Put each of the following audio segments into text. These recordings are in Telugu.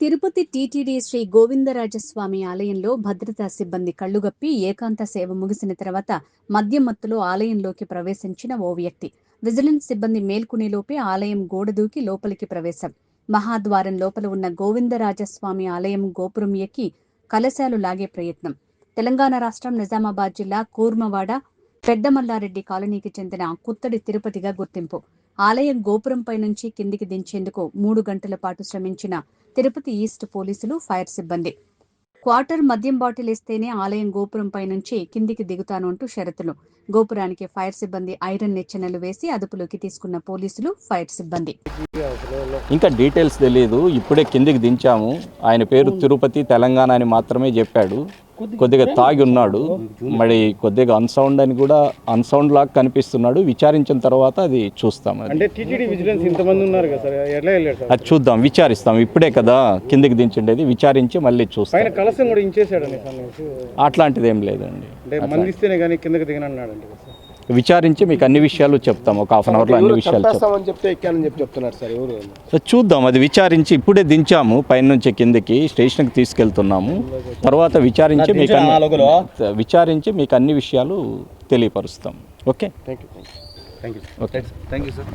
తిరుపతి టీటీడీ శ్రీ గోవిందరాజస్వామి ఆలయంలో భద్రతా సిబ్బంది కళ్లుగప్పి ఏకాంత సేవ ముగిసిన తర్వాత మద్యం మత్తులో ఆలయంలోకి ప్రవేశించిన ఓ వ్యక్తి. విజిలెన్స్ సిబ్బంది మేల్కొనేలోపే ఆలయం గోడ దూకి లోపలికి ప్రవేశం. మహాద్వారం లోపల ఉన్న గోవిందరాజస్వామి ఆలయం గోపురం ఎక్కి కలశాలు లాగే ప్రయత్నం. తెలంగాణ రాష్ట్రం నిజామాబాద్ జిల్లా కూర్మవాడ పెద్దమల్లారెడ్డి కాలనీకి చెందిన కుత్తడి తిరుపతిగా గుర్తింపు. ఆలయం గోపురంపై నుంచి కిందికి దించేందుకు 3 గంటల పాటు శ్రమించిన తిరుపతి ఈస్ట్ పోలీసులు, ఫైర్ సిబ్బంది. క్వార్టర్ మద్యం బాటిల్ ఇస్తేనే ఆలయం గోపురంపై నుంచి కిందికి దిగుతాను అంటూ షరతులు. గోపురానికి ఫైర్ సిబ్బంది ఐరన్ నిచ్చెనలు వేసి అదుపులోకి తీసుకున్న పోలీసులు, ఫైర్ సిబ్బంది. ఇంకా డీటెయిల్స్ తెలియదు. ఇప్పుడే కిందికి దించాము. ఆయన పేరు తిరుపతి, తెలంగాణ అని మాత్రమే చెప్పాడు. కొద్దిగా తాగి ఉన్నాడు. మరి కొద్దిగా అన్సౌండ్ అని కూడా అన్సౌండ్ లాగా కనిపిస్తున్నాడు. విచారించిన తర్వాత అది చూస్తాం. అది చూద్దాం, విచారిస్తాం. ఇప్పుడే కదా కిందికి దించిండేది, విచారించి మళ్ళీ చూస్తాం. అట్లాంటిది ఏం లేదండి. విచారించి మీకు అన్ని విషయాలు చెప్తాం. ఒక హాఫ్ అన్ అవర్లో అన్ని విషయాలు చూద్దాం. అది విచారించి ఇప్పుడే దించాము. పైన నుంచి కిందికి స్టేషన్కి తీసుకెళ్తున్నాము. తర్వాత విచారించి మీకు అన్ని విషయాలు తెలియపరుస్తాం. Okay, thank you sir.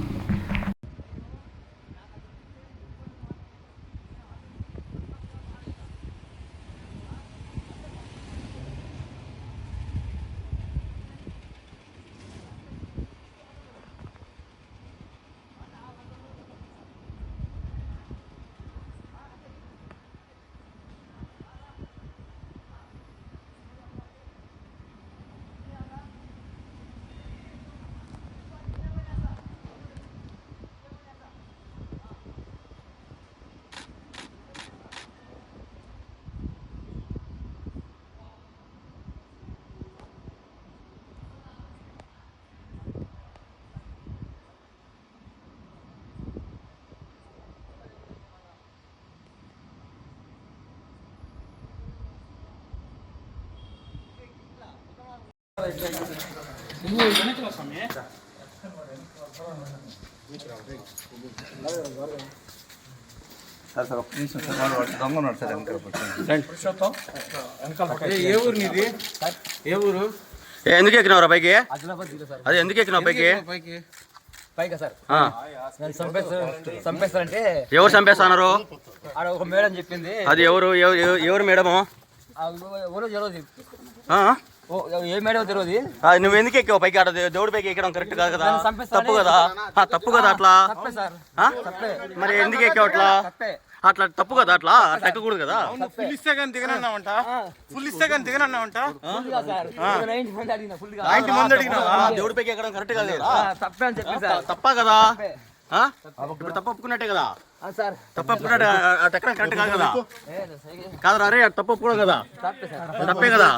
ఎందుకు ఎక్కినవరా పైకి? అదే ఎందుకు ఎక్కినావు పైకి? చంపేస్తారంటే ఎవరు చంపేస్తున్నారు? ఒక మేడం చెప్పింది. అది ఎవరు మేడము? ఏ మేడం తెలియదు. నువ్వు ఎందుకు ఎక్కావు పైకి? అక్కడ దేవుడి పైకి ఎక్కడం కరెక్ట్ కాదు కదా, తప్పు కదా. తప్పు కదా అట్లా. మరి ఎందుకు ఎక్కావు అట్లా? అట్లా తప్పు కదా, అట్లా ఎక్కకూడదు కదా. ఫుల్ ఇస్తే కానీ దిగనన్నావంట. 90 మంది అడిగినా దేవుడి పైకి ఎక్కడం కరెక్ట్ కాదు కదా. తప్ప కదా. ఇప్పుడు తప్పు ఒప్పుకున్నట్టే కదా. తప్పు ఒప్పుకున్నట్టు అటు ఎక్కడం కరెక్ట్ కాదు కదా. కాదు అరే, తప్పు ఒప్పుకోవడం కదా, తప్పే కదా.